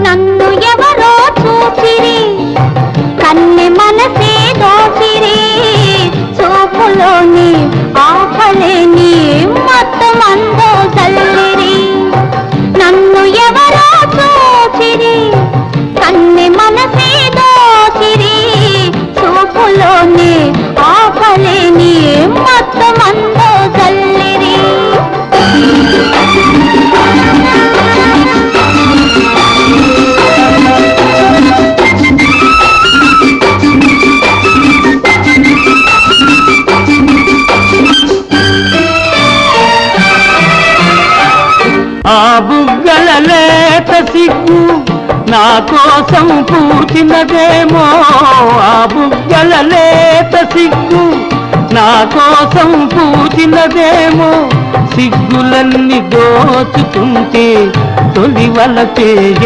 నన్ను ఎవరో చూసిరి కన్నె మనసే దోసిరి చూపులోని ఆపలేని మొత్తం అందో చల్లిరి నన్ను ఎవరో చూసిరి కన్నె మనసే దోసిరి చూపులోని ఆపలేని మొత్తం అందో చల్లిరి ఆ బుగ్గల లేత సిగ్గు నా కోసం పూచినదేమో ఆ బుగ్గల లేత సిగ్గు నా కోసం పూచినదేమో సిగ్గులన్నీ దోచుతుంటే తొలివలపే